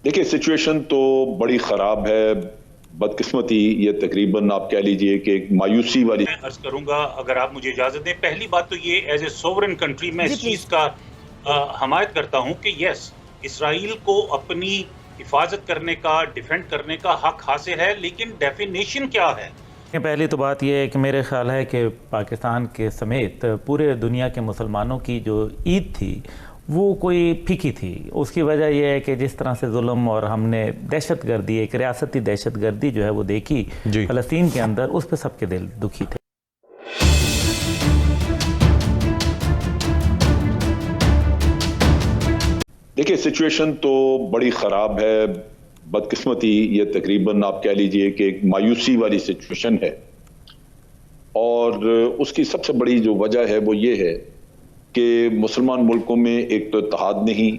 देखिए, सिचुएशन तो बड़ी खराब है। बदकिस्मती ये तकरीबन आप कह लीजिए कि एक मायूसी वाली। मैं अर्ज करूंगा, अगर आप मुझे इजाजत दें, पहली बात तो ये एज ए सोवरेन कंट्री मैं इस चीज का हमायत करता हूं कि यस, इसराइल को अपनी हिफाजत करने का, डिफेंड करने का हक हासिल है, लेकिन डेफिनेशन क्या है? पहली तो बात यह है कि मेरे ख्याल है कि पाकिस्तान के समेत पूरे दुनिया के मुसलमानों की जो ईद थी वो कोई फीकी थी। उसकी वजह यह है कि जिस तरह से जुल्म और हमने दहशत गर्दी, एक रियासती दहशत गर्दी जो है वो देखी फ़लस्तीन के अंदर, उस पर सबके दिल दुखी थे। देखिए, सिचुएशन तो बड़ी ख़राब है। बदकिस्मती ये तकरीबन आप कह लीजिए कि एक मायूसी वाली सिचुएशन है, और उसकी सबसे बड़ी जो वजह है वो ये है कि मुसलमान मुल्कों में एक तो इत्तेहाद नहीं,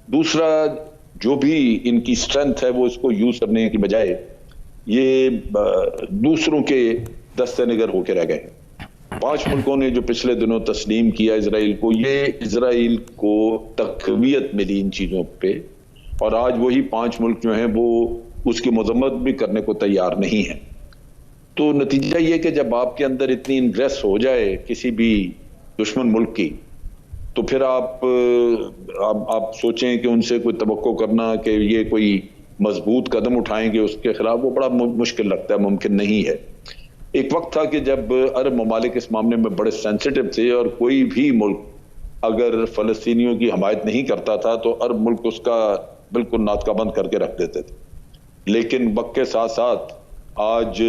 दूसरा जो भी इनकी स्ट्रेंथ है वो इसको यूज करने की बजाय ये दूसरों के दस्ते नगर होकर रह गए। 5 मुल्कों ने जो पिछले दिनों तस्लीम किया इसराइल को, ये इसराइल को तक़वियत मिली इन चीज़ों पे, और आज वही 5 मुल्क जो हैं वो उसकी मजम्मत भी करने को तैयार नहीं है। तो नतीजा ये कि जब आपके अंदर इतनी इंग्रेस हो जाए किसी भी दुश्मन मुल्क की, तो फिर आप सोचें कि उनसे कोई तवक्को करना कि ये कोई मजबूत कदम उठाएंगे उसके खिलाफ, वो बड़ा मुश्किल लगता है, मुमकिन नहीं है। एक वक्त था कि जब अरब ममालिक इस मामले में बड़े सेंसिटिव थे, और कोई भी मुल्क अगर फ़लस्तीनियों की हमायत नहीं करता था तो अरब मुल्क उसका बिल्कुल नातका बंद करके रख देते थे। लेकिन वक्त के साथ साथ आज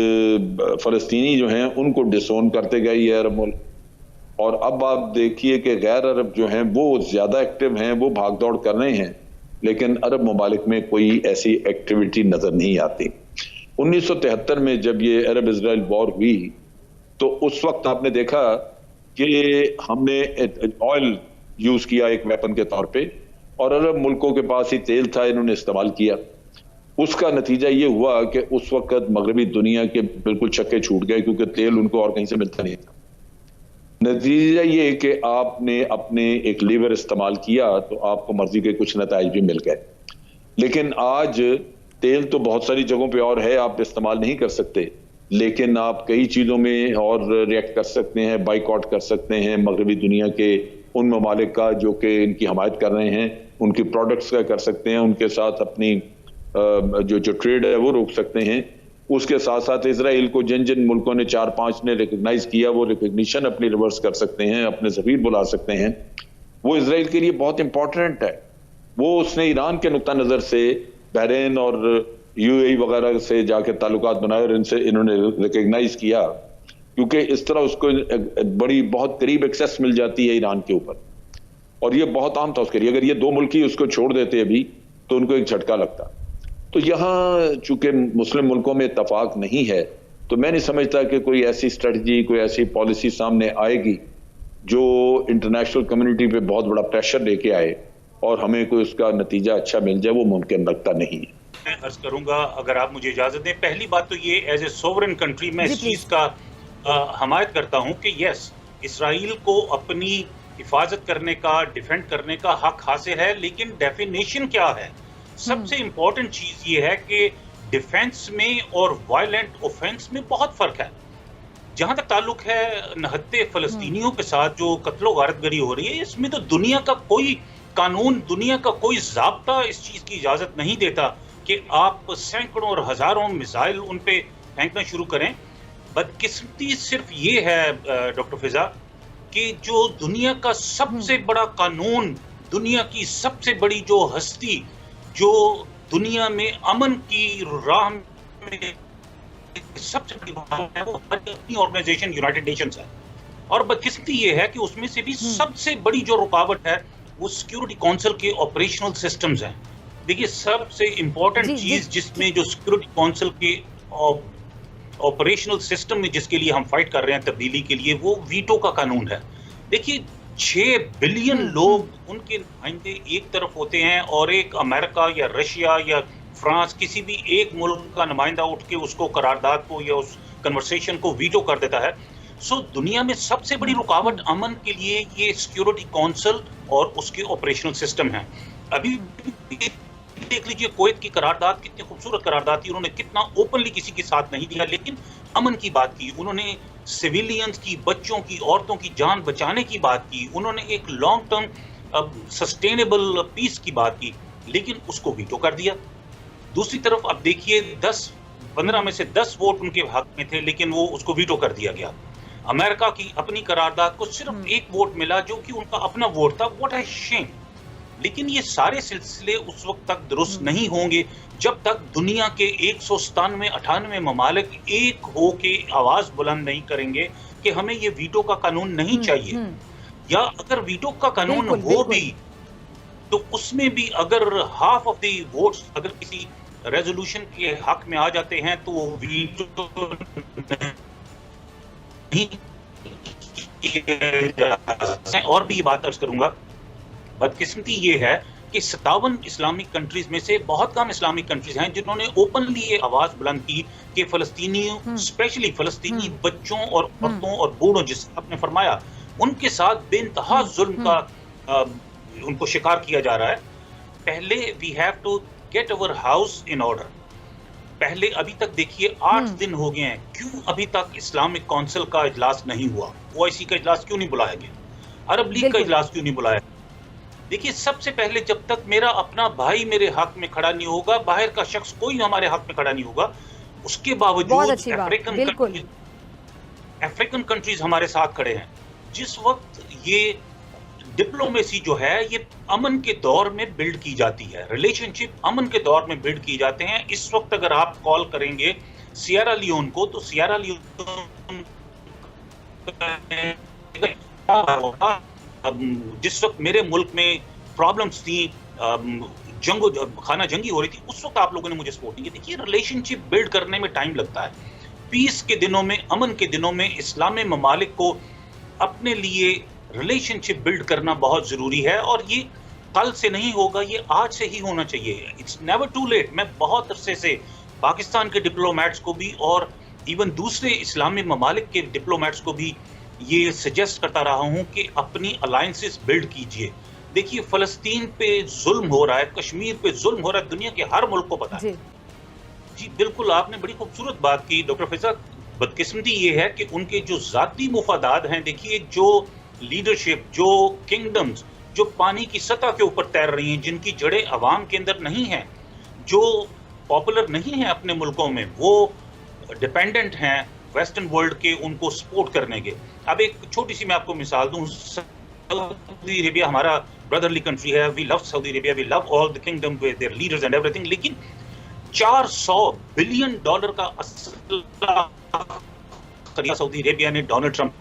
फ़लस्तीनी जो हैं उनको डिसोन करते गए ये अरब मुल्क, और अब आप देखिए कि गैर अरब जो हैं वो ज़्यादा एक्टिव हैं, वो भाग दौड़ कर रहे हैं, लेकिन अरब ममालिक में कोई ऐसी एक्टिविटी नज़र नहीं आती। 1973 में जब ये अरब इजराइल वॉर हुई तो उस वक्त आपने देखा कि हमने ऑयल यूज किया एक वेपन के तौर पे, और अरब मुल्कों के पास ही तेल था, इन्होंने इस्तेमाल किया। उसका नतीजा ये हुआ कि उस वक्त मगरबी दुनिया के बिल्कुल छक्के छूट गए, क्योंकि तेल उनको और कहीं से मिलता नहीं था। नतीजा ये कि आपने अपने एक लीवर इस्तेमाल किया तो आपको मर्जी के कुछ नताइज भी मिल गए। लेकिन आज तेल तो बहुत सारी जगहों पे और है, आप इस्तेमाल नहीं कर सकते, लेकिन आप कई चीज़ों में और रिएक्ट कर सकते हैं, बाइकआउट कर सकते हैं मगरबी दुनिया के उन ममालिक का जो कि इनकी हमायत कर रहे हैं, उनकी प्रोडक्ट्स का कर सकते हैं, उनके साथ अपनी जो ट्रेड है वो रोक सकते हैं। उसके साथ साथ इसराइल को जिन जिन मुल्कों ने 4-5 ने रिकग्नाइज किया, वो रिकग्निशन अपनी रिवर्स कर सकते हैं, अपने सफीर बुला सकते हैं। वो इसराइल के लिए बहुत इंपॉर्टेंट है। वो उसने ईरान के नुक्ता नज़र से बहरीन और यूएई वगैरह से जाके ताल्लुकात बनाए और इनसे इन्होंने रिकग्नाइज किया, क्योंकि इस तरह उसको बड़ी बहुत करीब एक्सेस मिल जाती है ईरान के ऊपर, और ये बहुत आम था उसके लिए। अगर ये 2 मुल्क ही उसको छोड़ देते अभी तो उनको एक झटका लगता। तो यहाँ चूंकि मुस्लिम मुल्कों में इत्तफाक नहीं है, तो मैं नहीं समझता कि कोई ऐसी स्ट्रेटजी, कोई ऐसी पॉलिसी सामने आएगी जो इंटरनेशनल कम्युनिटी पे बहुत बड़ा प्रेशर लेके आए और हमें कोई उसका नतीजा अच्छा मिल जाए, वो मुमकिन लगता नहीं है। मैं अर्ज करूंगा, अगर आप मुझे इजाजत दें, पहली बात तो ये एज ए सोवरेन कंट्री मैं इस चीज का हमायत करता हूं कि यस, इसराइल को अपनी हिफाजत करने का, डिफेंड करने का हक हासिल है, लेकिन डेफिनेशन क्या है? सबसे इंपॉर्टेंट चीज ये है कि डिफेंस में और वायलेंट ऑफेंस में बहुत फर्क है। जहां तक ताल्लुक है नहत्ते फलस्तीनियों के साथ जो कत्लो गारतगरी हो रही है, इसमें तो दुनिया का कोई कानून, दुनिया का कोई ज़ाब्ता इस चीज़ की इजाज़त नहीं देता कि आप सैकड़ों और हज़ारों मिसाइल उन पे फेंकना शुरू करें। बदकिस्मती सिर्फ ये है डॉक्टर फिजा कि जो दुनिया का सबसे बड़ा कानून, दुनिया की सबसे बड़ी जो हस्ती, जो दुनिया में अमन की राह में सबसे बड़ी है, वो अपनी ऑर्गेनाइजेशन यूनाइटेड नेशंस है। और बदकिस्मती ये है कि उसमें से भी सबसे बड़ी जो रुकावट है वो सिक्योरिटी काउंसिल के ऑपरेशनल सिस्टम्स हैं। देखिए, सबसे इंपॉर्टेंट चीज जिसमें जो सिक्योरिटी काउंसिल के ऑपरेशनल सिस्टम में जिसके लिए हम फाइट कर रहे हैं तब्दीली के लिए, वो वीटो का कानून है। देखिए, 6 बिलियन लोग उनके नुमाइंदे एक तरफ होते हैं और एक अमेरिका या रशिया या फ्रांस, किसी भी एक मुल्क का नुमाइंदा उठ के उसको करारदाद को या उस कन्वर्सेशन को वीटो कर देता है। सो दुनिया में सबसे बड़ी रुकावट अमन के लिए ये सिक्योरिटी काउंसिल और उसके ऑपरेशनल सिस्टम है। अभी देख लीजिए कुवैत की करारदाद, कितनी खूबसूरत करारदाद थी, उन्होंने कितना ओपनली किसी के साथ नहीं दिया, लेकिन अमन की बात की, उन्होंने सिविलियंस की, बच्चों की, औरतों की जान बचाने की बात की, उन्होंने एक लॉन्ग टर्म सस्टेनेबल पीस की बात की, लेकिन उसको वीटो कर दिया। दूसरी तरफ अब देखिए 15 में से 10 वोट उनके हक में थे, लेकिन वो उसको वीटो कर दिया गया। अमेरिका की अपनी करारदाद को सिर्फ एक वोट मिला जो कि उनका अपना वोट था। What a shame. लेकिन ये सारे सिलसिले उस वक्त तक दुरुस्त नहीं होंगे जब तक दुनिया के 197-98 ममालिक एक हो के आवाज बुलंद नहीं करेंगे कि हमें ये वीटो का कानून नहीं चाहिए, या अगर वीटो का कानून हो भी तो उसमें भी अगर हाफ ऑफ द वोट्स अगर किसी रेजोल्यूशन के हक में आ जाते हैं तो वो वीटो नहीं। और भी ये बात अर्ज करूंगा, बदकिस्मती ये है कि 57 इस्लामिक कंट्रीज में से बहुत कम इस्लामिक कंट्रीज हैं जिन्होंने ओपनली ये आवाज बुलंद की कि फलस्तीनियों, स्पेशली फलस्तीनी बच्चों और औरतों और बूढ़ों, जिस आपने फरमाया, उनके साथ बेइंतहा जुल्म का उनको शिकार किया जा रहा है। पहले we have to get our house in order. पहले अभी तक देखिए 8 दिन हो गए हैं, क्यों अभी तक इस्लामिक काउंसिल का इजलास नहीं हुआ? ओआईसी का इजलास क्यों नहीं बुलाया गया? अरब लीग का इजलास क्यों नहीं बुलाया? देखिए, सबसे पहले जब तक मेरा अपना भाई मेरे हक में खड़ा नहीं होगा, बाहर का शख्स कोई हमारे हक में खड़ा नहीं होगा। उसके बावजूद अफ्रीकन कंट्रीज हमारे साथ खड़े हैं। जिस वक्त ये डिप्लोमेसी जो है ये अमन के दौर में बिल्ड की जाती है, रिलेशनशिप अमन के दौर में बिल्ड की जाते हैं। इस वक्त अगर आप कॉल करेंगे सियरा लियोन को तो सियरा लियोन जिस वक्त मेरे मुल्क में प्रॉब्लम्स थी, खाना जंगी हो रही थी, उस वक्त आप लोगों ने मुझे सपोर्ट नहीं किया। देखिए, रिलेशनशिप बिल्ड करने में टाइम लगता है। पीस के दिनों में, अमन के दिनों में इस्लामी ममालिक को अपने लिए रिलेशनशिप बिल्ड करना बहुत जरूरी है, और ये कल से नहीं होगा, ये आज से ही होना चाहिए। It's never too late. मैं बहुत अरसे से पाकिस्तान के डिप्लोमेट्स को भी और इवन दूसरे इस्लामी ममालिक के डिप्लोमेट्स को भी ये सजेस्ट करता रहा हूं कि अपनी अलायंसेस बिल्ड कीजिए। देखिए, फलस्तीन पे जुल्म हो रहा है, कश्मीर पे जुल्म हो रहा है, दुनिया के हर मुल्क को पता है। जी बिल्कुल, आपने बड़ी खूबसूरत बात की डॉक्टर फैजा। बदकिस्मती ये है कि उनके जो जाती मुफादात हैं, देखिए जो लीडरशिप, जो किंगडम्स जो पानी की सतह के ऊपर तैर रही हैं, जिनकी जड़ें अवाम के अंदर नहीं हैं, जो पॉपुलर नहीं हैं अपने मुल्कों में, वो डिपेंडेंट हैं वेस्टर्न वर्ल्ड के उनको सपोर्ट करने के। अब एक छोटी सी मैं आपको मिसाल दूं, सऊदी अरेबिया हमारा ब्रदरली कंट्री है, we love Saudi Arabia, we love all the kingdom with their leaders and everything, लेकिन $400 बिलियन का असला सऊदी अरेबिया ने डोनाल्ड ट्रंप,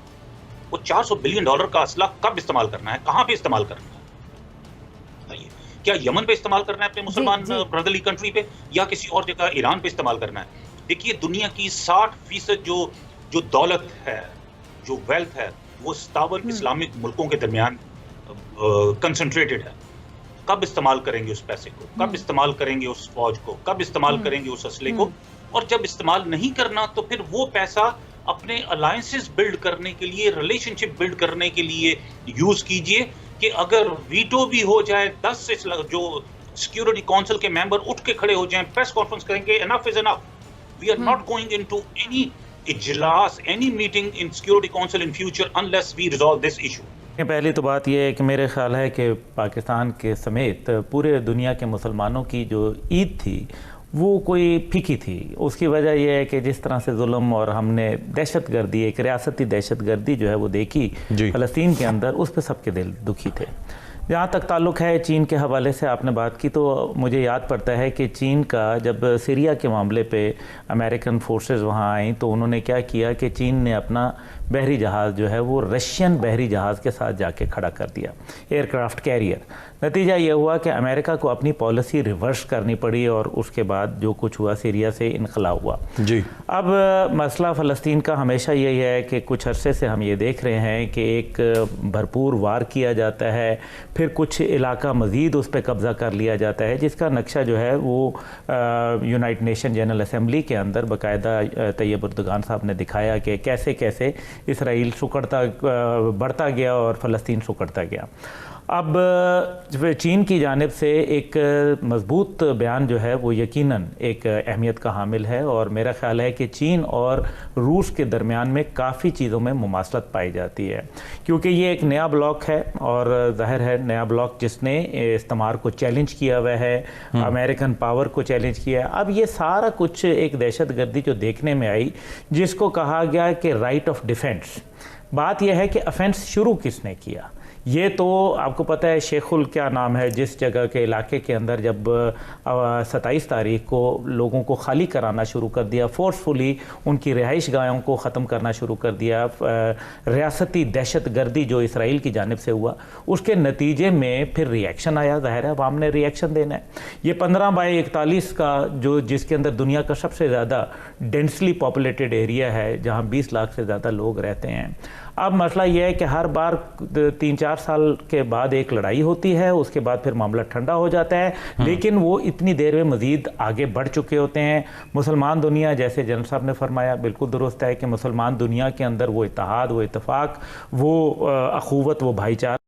वो $400 बिलियन का असला कब इस्तेमाल करना है, कहां पे इस्तेमाल करना है? क्या यमन पे इस्तेमाल करना है अपने मुसलमान ब्रदरली कंट्री पे, या किसी और जगह ईरान पे इस्तेमाल करना है? देखिए, दुनिया की 60% जो दौलत है, जो वेल्थ है, वो 57 इस्लामिक मुल्कों के दरमियान कंसंट्रेटेड है। कब इस्तेमाल करेंगे उस पैसे को, कब इस्तेमाल करेंगे उस फौज को, कब इस्तेमाल करेंगे उस असले को? और जब इस्तेमाल नहीं करना तो फिर वो पैसा अपने अलायंसेस बिल्ड करने के लिए, रिलेशनशिप बिल्ड करने के लिए यूज कीजिए। कि अगर वीटो भी हो जाए, 10 जो सिक्योरिटी काउंसिल के मेंबर उठ के खड़े हो जाएं, प्रेस कॉन्फ्रेंस करेंगे, enough is enough, we are not going into any इजलास, any meeting in security council in future unless we resolve this issue. पहली तो बात यह है कि मेरे ख्याल है कि पाकिस्तान के समेत पूरे दुनिया के मुसलमानों की जो ईद थी वो कोई फीकी थी। उसकी वजह यह है कि जिस तरह से जुल्म और हमने दहशतगर्दी, एक रियासती दहशतगर्दी जो है वो देखी फ़लस्तीन के अंदर, उस पर सबके दिल दुखी थे। जहाँ तक ताल्लुक़ है चीन के हवाले से आपने बात की, तो मुझे याद पड़ता है कि चीन का जब सीरिया के मामले पे अमेरिकन फोर्सेस वहाँ आई तो उन्होंने क्या किया कि चीन ने अपना बहरी जहाज़ जो है वो रशियन बहरी जहाज़ के साथ जाके खड़ा कर दिया, एयरक्राफ्ट कैरियर। नतीजा ये हुआ कि अमेरिका को अपनी पॉलिसी रिवर्स करनी पड़ी और उसके बाद जो कुछ हुआ, सीरिया से इनखला हुआ। जी अब मसला फ़लस्तीन का हमेशा यही है कि कुछ अरसे से हम ये देख रहे हैं कि एक भरपूर वार किया जाता है, फिर कुछ इलाका मज़ीद उस पर कब्ज़ा कर लिया जाता है, जिसका नक्शा जो है वो यूनाइटेड नेशन जनरल असम्बली के अंदर बाकायदा तैयब एर्दोगान साहब ने दिखाया कि कैसे कैसे इसराइल बढ़ता गया और फ़लस्तीन सुकड़ता गया। اب چین کی جانب سے ایک مضبوط بیان جو ہے وہ یقیناً ایک اہمیت کا حامل ہے، اور میرا خیال ہے کہ چین اور روس کے درمیان میں کافی چیزوں میں مماثلت پائی جاتی ہے، کیونکہ یہ ایک نیا بلاک ہے، اور ظاہر ہے نیا بلاک جس نے استعمار کو چیلنج کیا ہوا ہے، امریکن پاور کو چیلنج کیا ہے۔ اب یہ سارا کچھ ایک دہشت گردی جو دیکھنے میں آئی، جس کو کہا گیا کہ رائٹ آف ڈیفینس، بات یہ ہے کہ افینس شروع کس نے کیا؟ یہ تو آپ کو پتہ ہے شیخ کیا نام ہے جس جگہ کے علاقے کے اندر جب 27 تاریخ کو لوگوں کو خالی کرانا شروع کر دیا، فورسفلی ان کی رہائش گاہوں کو ختم کرنا شروع کر دیا، ریاستی دہشت گردی جو اسرائیل کی جانب سے ہوا، اس کے نتیجے میں پھر ری ایکشن آیا۔ ظاہر ہے اب ہم نے ری ایکشن دینا ہے۔ یہ 15/41 کا جس کے اندر دنیا کا سب سے زیادہ ڈینسلی پاپولیٹڈ ایریا ہے، جہاں 20 لاکھ سے زیادہ لوگ رہتے ہیں۔ اب مسئلہ یہ ہے کہ ہر بار 3-4 سال کے بعد ایک لڑائی ہوتی ہے، اس کے بعد پھر معاملہ ٹھنڈا ہو جاتا ہے، لیکن وہ اتنی دیر میں مزید آگے بڑھ چکے ہوتے ہیں۔ مسلمان دنیا، جیسے جنرل صاحب نے فرمایا، بالکل درست ہے کہ مسلمان دنیا کے اندر وہ اتحاد، وہ اتفاق، وہ اخوت، وہ بھائی چارہ